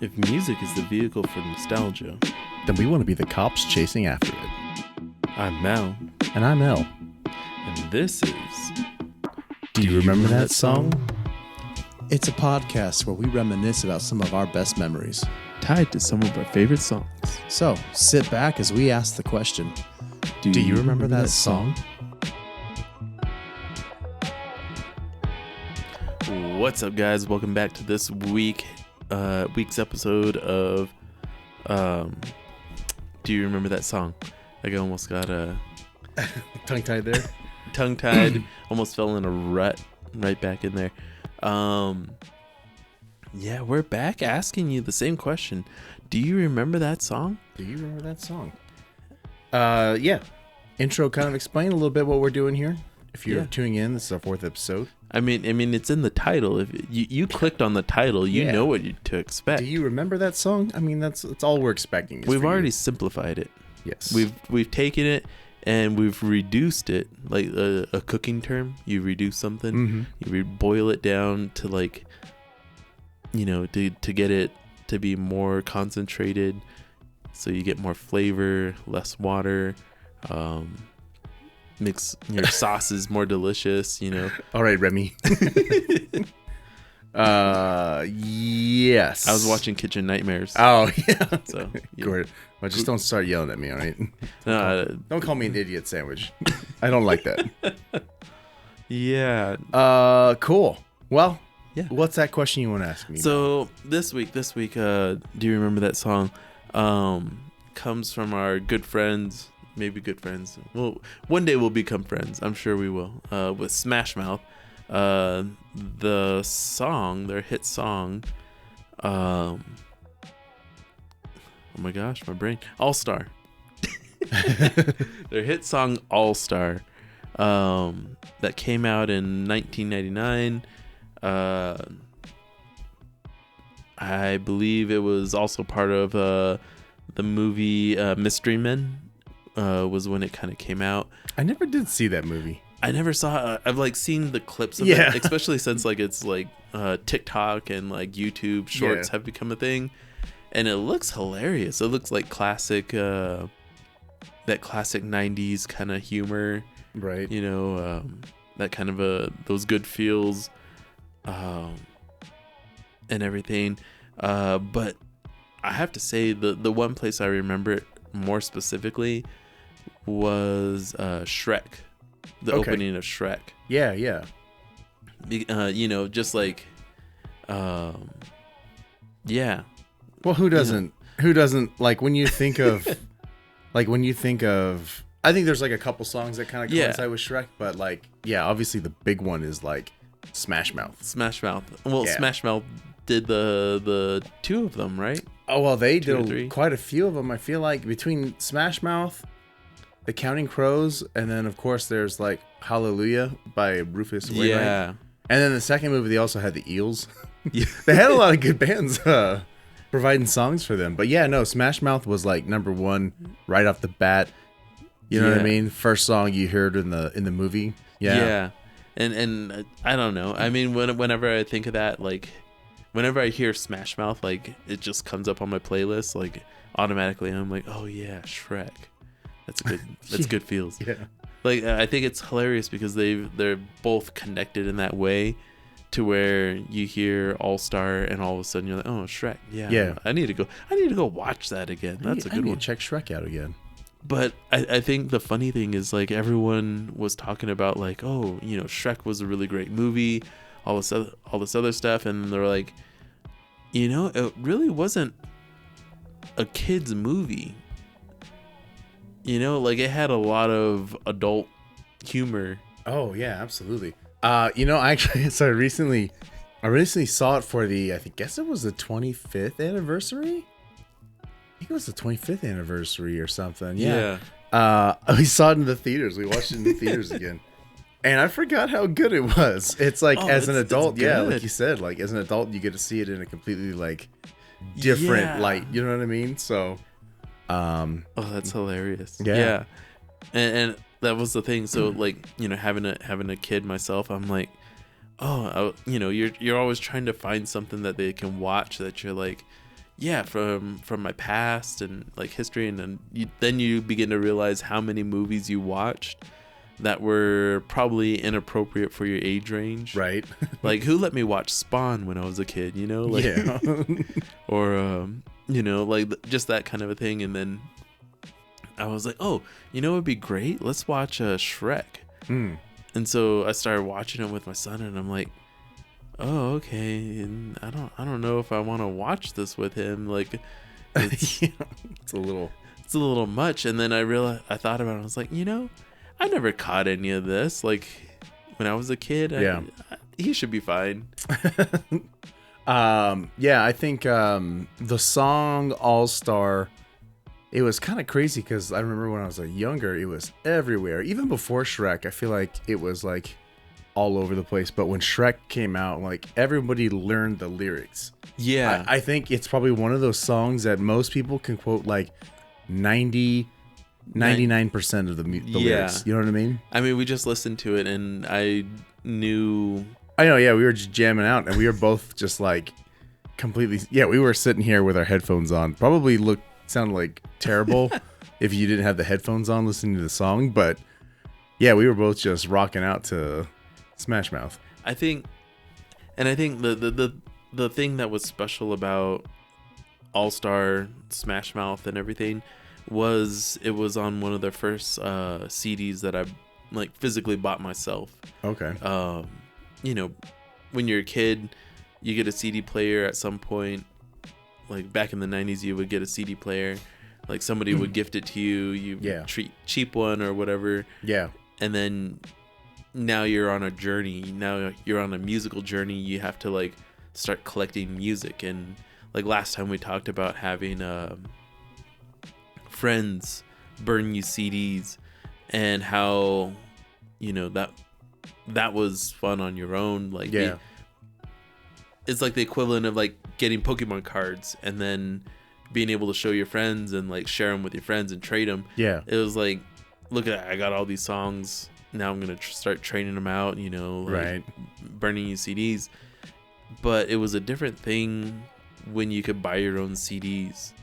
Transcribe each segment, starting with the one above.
If music is the vehicle for nostalgia, then we want to be the cops chasing after it. I'm Mel. And I'm El. And this is... Do you remember that song? It's a podcast where we reminisce about some of our best memories, tied to some of our favorite songs. So sit back as we ask the question, do you remember that song? What's up, guys? Welcome back to this week's episode of Do You Remember That Song? I almost got tongue-tied there. Tongue-tied. Almost fell in a rut right back in there. Yeah, we're back asking you the same question. Do you remember that song? Do you remember that song? Yeah. Intro kind of explain a little bit what we're doing here. If you're tuning in, this is our 4th episode. I mean, it's in the title. If you clicked on the title, you know what to expect. Do you remember that song? I mean, that's all we're expecting. We've already simplified it. Yes. We've taken it and we've reduced it, like a cooking term. You reduce something, you boil it down to like, to get it to be more concentrated, so you get more flavor, less water. Mix your sauces more delicious, All right, Remy. Yes. I was watching Kitchen Nightmares. Oh, yeah. So, Good. Well, just don't start yelling at me, all right? Don't call me an idiot sandwich. I don't like that. Yeah. Cool. Well, yeah. What's that question you want to ask me? So this week, do you remember that song? Comes from our good friends. Maybe good friends. Well, one day we'll become friends. I'm sure we will. With Smash Mouth, the song, their hit song. Oh my gosh, my brain. All Star. Their hit song All Star, that came out in 1999. I believe it was also part of the movie Mystery Men. Was when it kind of came out. I never did see that movie. I never saw. I've seen the clips of it, especially since it's TikTok and YouTube Shorts have become a thing, and it looks hilarious. It looks like classic, that classic '90s kind of humor, right? That kind of those good feels, and everything. But I have to say the one place I remember it more specifically was Shrek, the opening of Shrek. Yeah. Just like, yeah. Well, who doesn't? Who doesn't like when you think of, I think there's a couple songs that kind of coincide with Shrek, but obviously the big one is Smash Mouth. Smash Mouth. Well, yeah. Smash Mouth did the two of them, right? Oh, well, they did quite a few of them. I feel like between Smash Mouth, The Counting Crows, and then, of course, there's Hallelujah by Rufus Wainwright. Yeah. And then the second movie, they also had the Eels. Yeah. They had a lot of good bands providing songs for them. But yeah, no, Smash Mouth was number one right off the bat. You know what I mean? First song you heard in the movie. Yeah. Yeah. And I don't know. I mean, whenever I think of that, whenever I hear Smash Mouth, it just comes up on my playlist, automatically. I'm like, oh yeah, Shrek. That's good. That's good feels. Yeah. I think it's hilarious because they're both connected in that way, to where you hear All Star and all of a sudden you're like, oh, Shrek. Yeah. Yeah. I need to go watch that again. That's a good one. Check Shrek out again. But I think the funny thing is everyone was talking about Shrek was a really great movie, all this other stuff, and they're like, it really wasn't a kid's movie. It had a lot of adult humor. Oh yeah, absolutely. I recently saw it for I guess it was the 25th anniversary. I think it was the 25th anniversary or something. Yeah. We saw it in the theaters. We watched it in the theaters again. And I forgot how good it was. It's as an adult, like you said, as an adult, you get to see it in a completely different light. You know what I mean? So, that's hilarious. Yeah. And that was the thing. So having a kid myself, I'm like, you're always trying to find something that they can watch that you're from my past and like history, and then you begin to realize how many movies you watched that were probably inappropriate for your age range. Right. Like, who let me watch Spawn when I was a kid, you know? Like, yeah. or, you know, like just that kind of a thing. And then I was like, oh, you know, it'd be great. Let's watch Shrek. Mm. And so I started watching it with my son, and I'm like, oh, okay. And I don't know if I want to watch this with him. Like, it's it's a little much. And then I thought about it. I was like, you know, I never caught any of this. Like, when I was a kid, he should be fine. I think the song All Star, it was kind of crazy because I remember when I was younger, it was everywhere. Even before Shrek, I feel like it was like all over the place. But when Shrek came out, like everybody learned the lyrics. Yeah. I think it's probably one of those songs that most people can quote like 99% of the lyrics. You know what I mean? I mean, we just listened to it and I knew. I know, yeah, we were just jamming out and we were both just like completely. Yeah, we were sitting here with our headphones on. Probably sounded like terrible if you didn't have the headphones on listening to the song. But yeah, we were both just rocking out to Smash Mouth. I think the thing that was special about All Star, Smash Mouth, and everything was it was on one of the first CDs that I like physically bought myself. Okay. You know, when you're a kid, you get a CD player at some point. Like back in the 90s, you would get a CD player. Like somebody would gift it to you. You treat cheap one or whatever. Yeah. And then now you're on a journey. Now you're on a musical journey. You have to like start collecting music. And like last time we talked about having friends burn you CDs and how, you know, that was fun on your own. Like, yeah. It's like the equivalent of like getting Pokemon cards and then being able to show your friends and like share them with your friends and trade them. Yeah. It was like, look at that. I got all these songs. Now I'm going to start training them out, you know, like right. burning you CDs. But it was a different thing when you could buy your own CDs.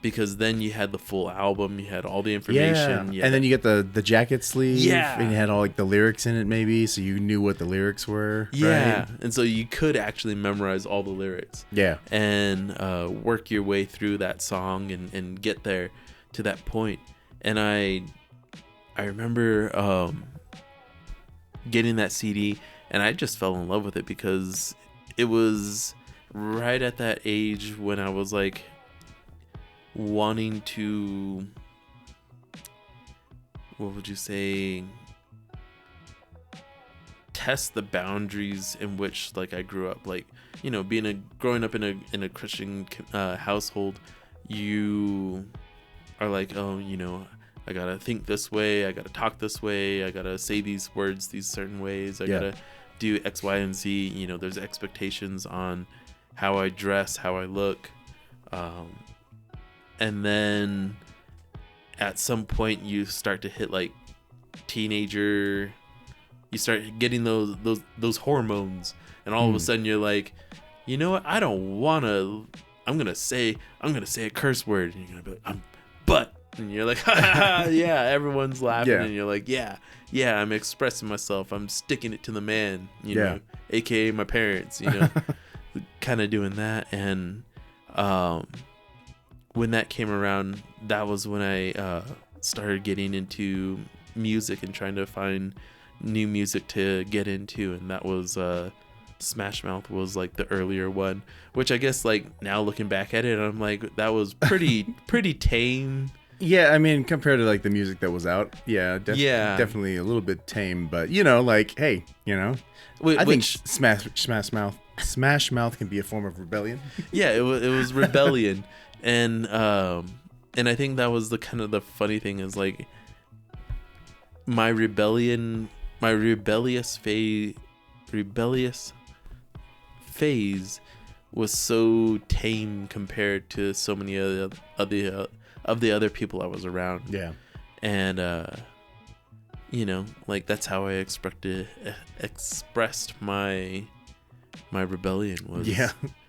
Because then you had the full album, you had all the information. Yeah. And then you get the jacket sleeve. Yeah. And you had all like the lyrics in it maybe, so you knew what the lyrics were. Yeah. Right? And so you could actually memorize all the lyrics. Yeah. And work your way through that song and get there to that point. And I remember getting that CD and I just fell in love with it because it was right at that age when I was like wanting to, what would you say, test the boundaries in which like I grew up. Like, you know, growing up in a Christian household, you are like, oh, you know, I gotta think this way, I gotta talk this way, I gotta say these words these certain ways, I gotta do X, Y, and Z. You know, there's expectations on how I dress, how I look. And then at some point you start to hit like teenager, you start getting those hormones, and all of a sudden you're like, you know what, I don't wanna, I'm gonna say a curse word, and you're gonna be like, but, and you're like, ha, ha, ha, yeah, everyone's laughing, and you're like, yeah, I'm expressing myself, I'm sticking it to the man, you know, aka my parents, you know, kind of doing that. And when that came around, that was when I started getting into music and trying to find new music to get into, and that was Smash Mouth was like the earlier one, which I guess like now looking back at it, I'm like, that was pretty tame. Yeah, I mean, compared to like the music that was out, definitely a little bit tame, but you know, like, hey, you know, I think Smash Mouth can be a form of rebellion. Yeah, it was rebellion. And I think that was the kind of the funny thing is like my rebellious phase was so tame compared to so many of the other people I was around. Yeah. And you know, like that's how I expressed my rebellion was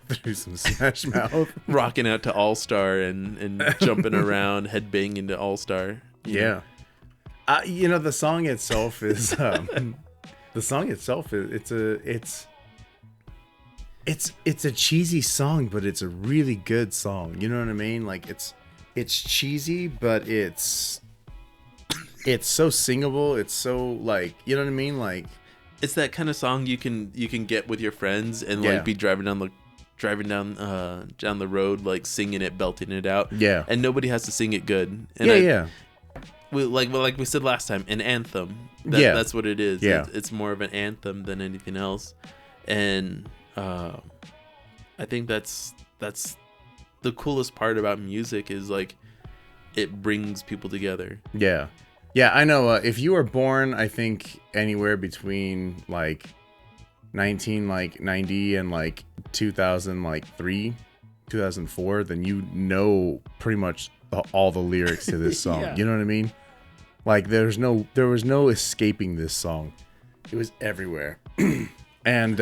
Through some Smash Mouth. Rocking out to All Star and jumping around, headbanging to All Star. Yeah. The song itself is it's a cheesy song, but it's a really good song. You know what I mean? Like it's cheesy, but it's so singable. It's so like, you know what I mean? Like it's that kind of song you can get with your friends and like be driving down the road, like singing it, belting it out. Yeah. And nobody has to sing it good. And yeah. Like we said last time, an anthem. That's what it is. Yeah. It's more of an anthem than anything else. And I think that's the coolest part about music is like it brings people together. Yeah. Yeah, I know. If you were born, I think anywhere between like 1990 and like 2003, 2004, then you know pretty much all the lyrics to this song. Yeah. You know what I mean? Like there was no escaping this song. It was everywhere. And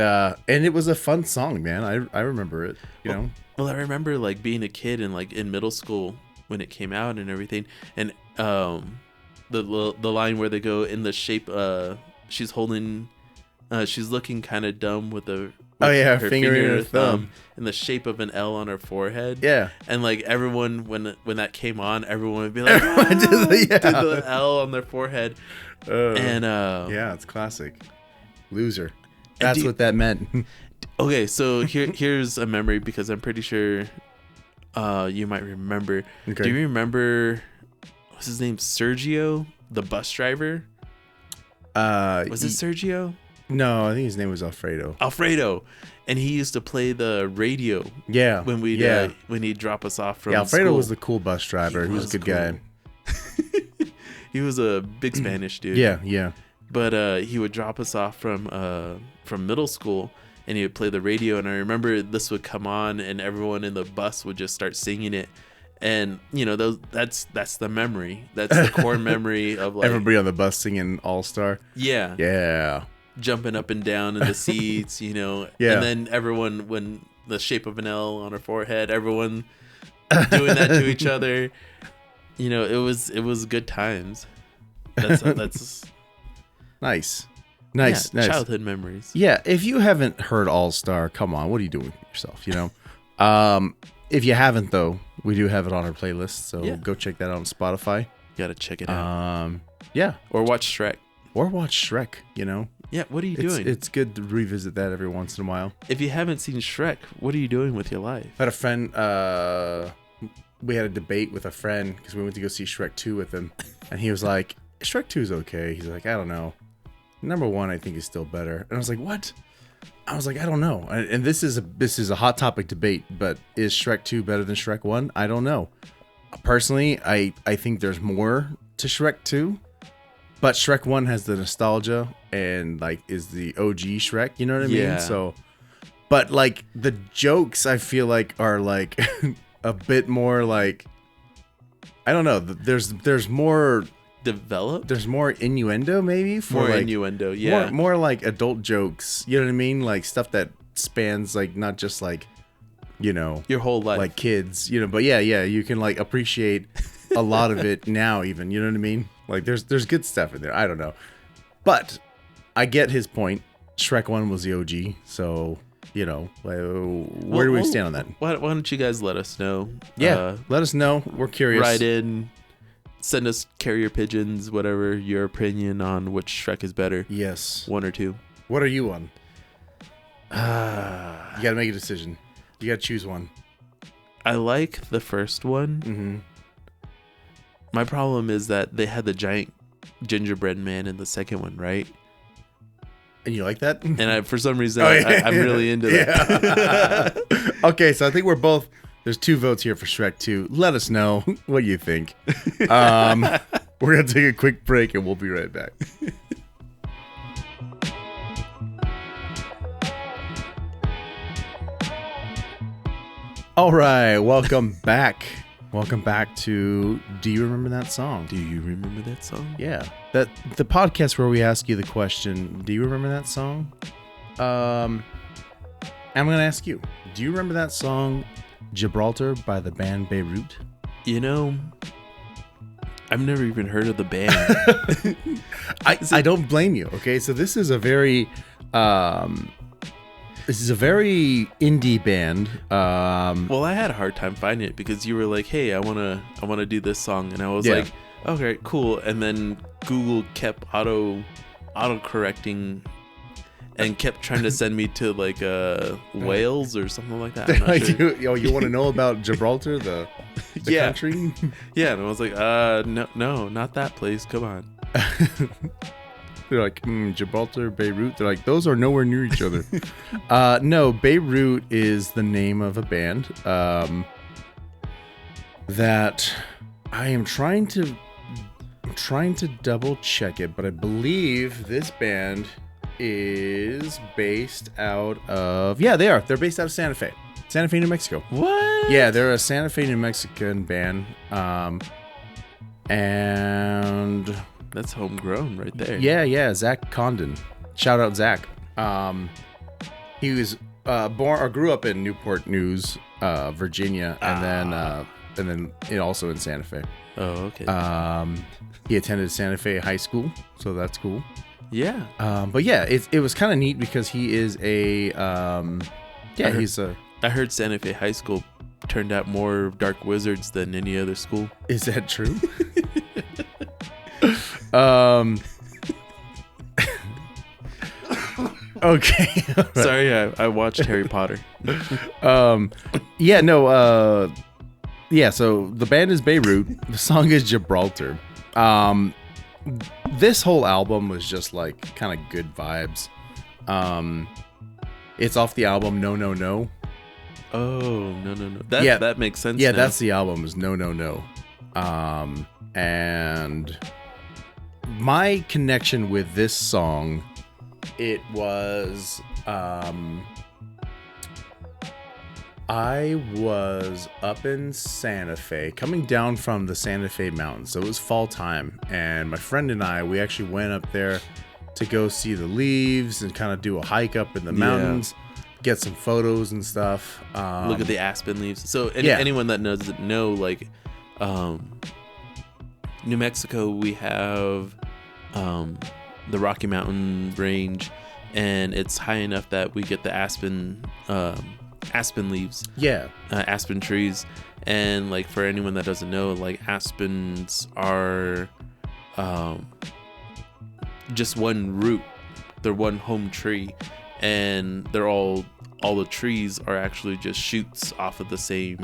it was a fun song, man. I remember it, you know. Well, I remember like being a kid and like in middle school when it came out and everything, and the line where they go in the shape she's holding she's looking kind of dumb with her finger and her thumb in the shape of an L on her forehead. Yeah. And like everyone when that came on, everyone would be like, did the L on their forehead. Yeah, it's classic. Loser. That's what that meant. Okay, so here's a memory because I'm pretty sure you might remember. Okay. Do you remember what's his name? Sergio, the bus driver? Was it Sergio? No, I think his name was Alfredo. And he used to play the radio. Yeah. When he'd drop us off from Alfredo school. was the cool bus driver. He was a good guy. He was a big Spanish dude. Yeah. But he would drop us off from middle school, and he would play the radio. And I remember this would come on, and everyone in the bus would just start singing it. And that's the memory. That's the core memory of like everybody on the bus singing All Star. Yeah. Jumping up and down in the seats, Yeah. And then everyone, when the shape of an L on her forehead, everyone doing that to each other. It was good times. That's nice. Childhood memories. Yeah, if you haven't heard All Star, come on, what are you doing with yourself? If you haven't though, we do have it on our playlist, so go check that out on Spotify. You gotta check it out. Yeah, or watch Shrek. Yeah, what are you doing? It's good to revisit that every once in a while. If you haven't seen Shrek, what are you doing with your life? I had a friend. We had a debate with a friend because we went to go see Shrek 2 with him, and he was like, "Shrek 2 is okay." He's like, "I don't know. Number 1, I think, is still better." And I was like, "What?" I was like, "I don't know." And this is a hot topic debate. But is Shrek 2 better than Shrek 1? I don't know. Personally, I think there's more to Shrek 2, but Shrek 1 has the nostalgia and like is the OG Shrek. You know what I mean? So, but like the jokes, I feel like are like a bit more like, I don't know. There's more developed. There's more innuendo, maybe more like, innuendo. Yeah, more like adult jokes. You know what I mean? Like stuff that spans like not just like, your whole life, like kids. But yeah, you can like appreciate a lot of it now. Even you know what I mean? Like there's good stuff in there. I don't know, but I get his point. Shrek 1 was the OG, so. Where do we stand on that? Why don't you guys let us know? Yeah, let us know. We're curious. Write in, send us carrier pigeons, whatever your opinion on which Shrek is better. Yes. 1 or 2. What are you on? You gotta make a decision. You gotta choose one. I like the first one. Mm-hmm. My problem is that they had the giant gingerbread man in the second one, right? And you like that? And for some reason, I'm really into that. Okay, so I think we're both. There's 2 votes here for Shrek 2. Let us know what you think. We're gonna take a quick break, and we'll be right back. All right, welcome back. Welcome back to Do You Remember That Song? Do you remember that song? Yeah. The podcast where we ask you the question, do you remember that song? I'm going to ask you, do you remember that song Gibraltar by the band Beirut? You know, I've never even heard of the band. I don't blame you. Okay, so this is a very indie band. Well, I had a hard time finding it because you were like, "Hey, I wanna do this song," and I was like, "Okay, cool." And then Google kept auto correcting and kept trying to send me to like Wales or something like that. I'm not sure. You want to know about Gibraltar, the country? Yeah, and I was like, no, not that place. Come on. They're like, Gibraltar, Beirut. They're like, those are nowhere near each other. No, Beirut is the name of a band that I am trying to double check it, but I believe this band is based out of they're based out of Santa Fe, New Mexico. What? Yeah, they're a Santa Fe, New Mexican band, and that's homegrown right there. Yeah, Zach Condon, shout out Zach. He was born or grew up in Newport News, Virginia, and then also in Santa Fe. Oh, okay. He attended Santa Fe High School, so that's cool. Yeah. But yeah, it was kind of neat because he is I heard Santa Fe High School turned out more dark wizards than any other school. Is that true? Okay. Right. Sorry, I watched Harry Potter. So the band is Beirut. The song is Gibraltar. This whole album was just like kind of good vibes. It's off the album No No No. Oh, no. That makes sense. Yeah, now. That's the album is No No No. And my connection with this song, it was I was up in Santa Fe, coming down from the Santa Fe mountains. So it was fall time, and my friend and I, we actually went up there to go see the leaves and kind of do a hike up in the mountains, get some photos and stuff. Look at the aspen leaves. So anyone that doesn't know, like New Mexico, we have the Rocky Mountain range, and it's high enough that we get the aspen leaves, aspen trees. And like for anyone that doesn't know, like aspens are just one root, they're one home tree, and they're all the trees are actually just shoots off of the same.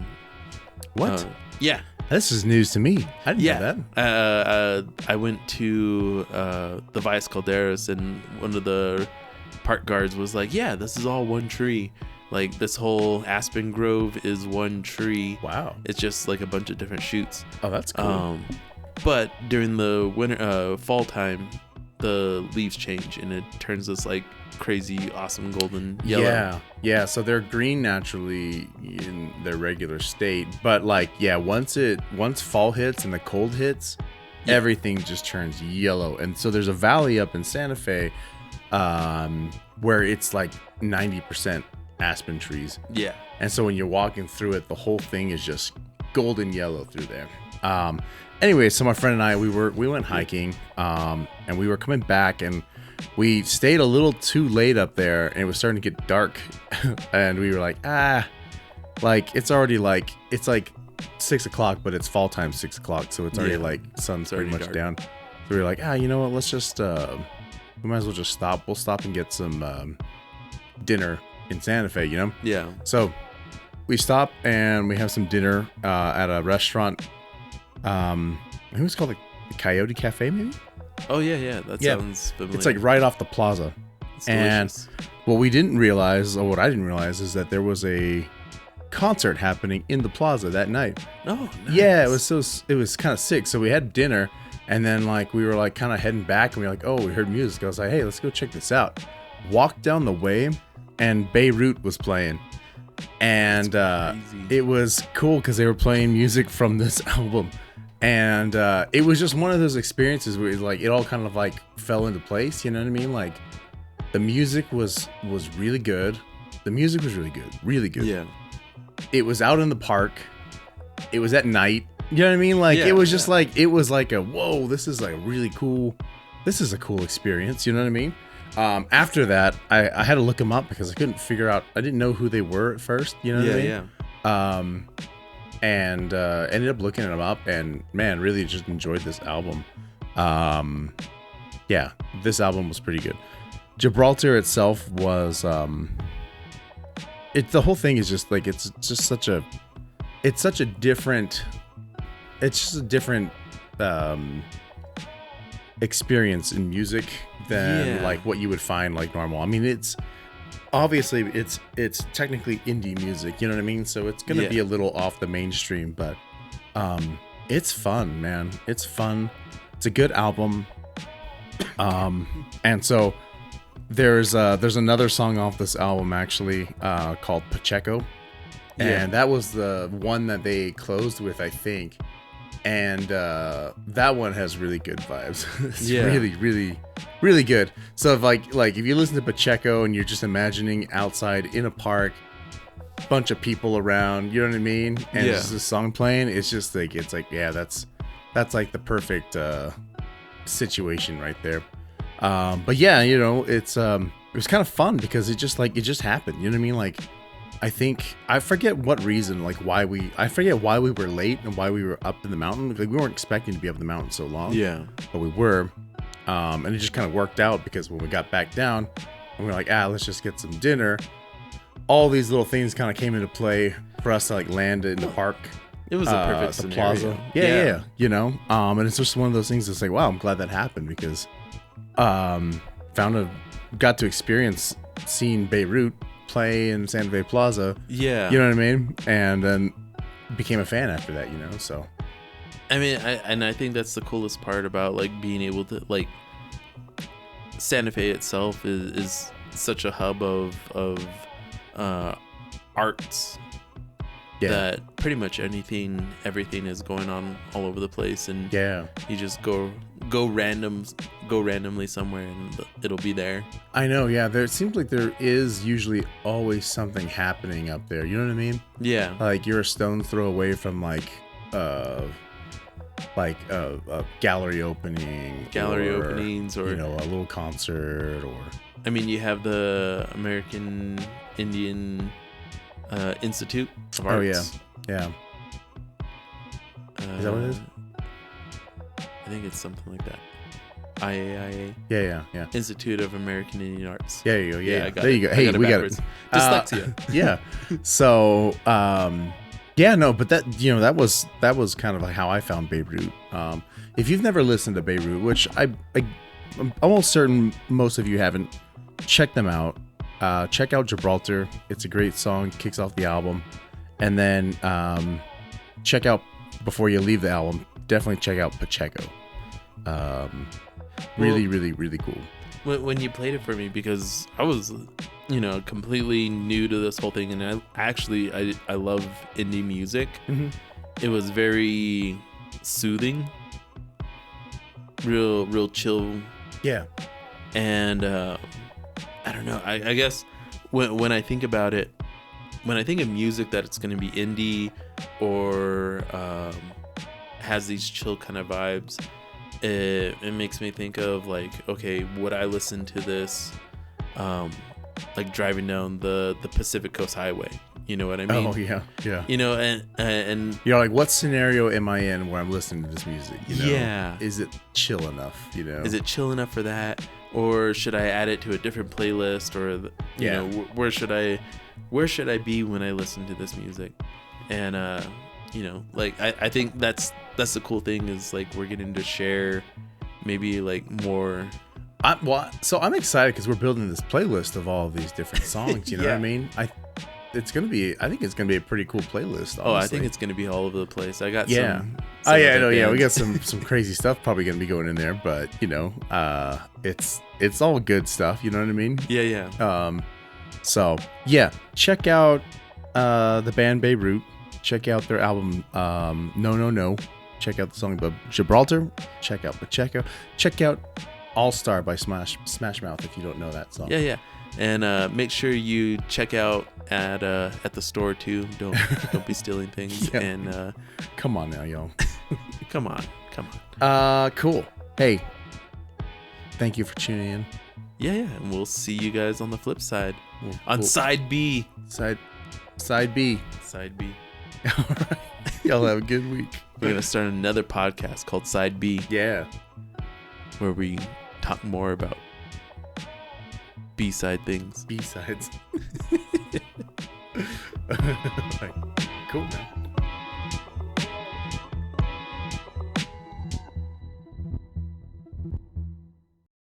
What? Yeah, this is news to me. I didn't know that. I went to the Vice Calderas, and one of the park guards was like, yeah, this is all one tree. Like this whole aspen grove is one tree. Wow. It's just like a bunch of different shoots. Oh, that's cool. But during the winter, fall time, the leaves change and it turns this like crazy, awesome golden yellow. Yeah. So they're green naturally in their regular state, but like, once fall hits and the cold hits, everything just turns yellow. And so there's a valley up in Santa Fe, where it's like 90% aspen trees. Yeah. And so when you're walking through it, the whole thing is just golden yellow through there. Anyway, so my friend and I, we went hiking, and we were coming back, and we stayed a little too late up there, and it was starting to get dark, and we were like, like it's already like, it's like 6 o'clock, but it's fall time 6 o'clock, so it's already like sun's pretty much dark. Down. So we were like, you know what? Let's just we might as well just stop. We'll stop and get some dinner in Santa Fe, you know? Yeah. So we stop and we have some dinner at a restaurant. I think it's called the Coyote Cafe, maybe? Oh, yeah. That sounds familiar. It's like right off the plaza. It's and delicious. What I didn't realize is that there was a concert happening in the plaza that night. Oh, nice. Yeah, it was kind of sick. So we had dinner, and then like we were like kind of heading back, and we were like, oh, we heard music. I was like, hey, let's go check this out. Walked down the way, and Beirut was playing, and it was cool because they were playing music from this album, and it was just one of those experiences where like it all kind of like fell into place. You know what I mean? Like the music was really good. The music was really good. Really good. Yeah. It was out in the park. It was at night. You know what I mean? Like, Yeah, it was just like, it was like a, whoa, this is like really cool. This is a cool experience. You know what I mean? After that, I had to look them up because I couldn't figure out, I didn't know who they were at first. You know what I mean? Yeah. And ended up looking them up, and man, really just enjoyed this album. Yeah, this album was pretty good. Gibraltar itself was, the whole thing is just like, it's such a different experience in music than like what you would find like normal. I mean, it's obviously it's technically indie music, you know what I mean? So it's gonna be a little off the mainstream, but it's fun, man. It's fun. It's a good album. And so there's another song off this album actually called Pacheco, and that was the one that they closed with, I think. And that one has really good vibes. It's really, really, really good. So if like if you listen to Pacheco and you're just imagining outside in a park, bunch of people around, you know what I mean? And it's just a song playing, it's just like, it's like, yeah, that's like the perfect situation right there. But yeah, you know, it was kind of fun because it just happened. You know what I mean? Like, I forget what reason, like why we were late and why we were up in the mountain. Like, we weren't expecting to be up in the mountain so long. Yeah. But we were. And it just kind of worked out because when we got back down and we were like, let's just get some dinner, all these little things kind of came into play for us to like land in the park. It was a perfect the scenario. Plaza. Yeah. You know? And it's just one of those things that's like, wow, I'm glad that happened because got to experience seeing Beirut play in Santa Fe Plaza. Yeah. You know what I mean? And then became a fan after that, you know? So I mean, I think that's the coolest part about like being able to like Santa Fe itself is such a hub of arts that pretty much everything is going on all over the place, and you just go randomly somewhere and it'll be there. I know, there seems like there is usually always something happening up there, you know what I mean? Yeah, like you're a stone throw away from like a gallery openings or, you know, a little concert, or I mean, you have the American Indian Institute of Arts. Yeah. Is that what it is? I think it's something like that. IAIA. Yeah. Institute of American Indian Arts. Yeah, you go. Yeah, I got there it. You go. Hey, we got it. Dyslexia. Yeah. So, but that was kind of like how I found Beirut. If you've never listened to Beirut, which I'm almost certain most of you haven't, check them out. Check out Gibraltar. It's a great song, kicks off the album. And then check out, before you leave the album, definitely check out Pacheco. Really, really, really cool. When you played it for me, because I was, you know, completely new to this whole thing, and I love indie music. Mm-hmm. It was very soothing, real chill. Yeah. And I don't know. I guess when I think about it, when I think of music that it's going to be indie or has these chill kind of vibes, it makes me think of like, okay, would I listen to this like driving down the Pacific Coast Highway? You know what I mean? Oh yeah. You know, and you're like, what scenario am I in where I'm listening to this music? You know? Yeah. Is it chill enough? You know? Is it chill enough for that? Or should I add it to a different playlist? Or you know, where should I be when I listen to this music? And you know, like I think that's the cool thing, is like we're getting to share maybe like more. So I'm excited because we're building this playlist of all of these different songs. You know what I mean? I think it's gonna be a pretty cool playlist. Honestly. Oh, I think it's gonna be all over the place. I got some we got some crazy stuff probably gonna be going in there, but you know, it's all good stuff. You know what I mean? Yeah. So yeah, check out the band Beirut. Check out their album No. Check out the song Gibraltar. Check out Pacheco. Check out All Star by Smash Mouth if you don't know that song. Yeah. And make sure you check out at the store too. Don't be stealing things. Yeah. And come on now, y'all. come on. Cool. Hey, thank you for tuning in. Yeah. And we'll see you guys on the flip side. On side B. Side B. Side B. All right. Y'all have a good week. We're gonna start another podcast called Side B. Yeah. Where we talk more about B-side things. B-sides. Cool, man.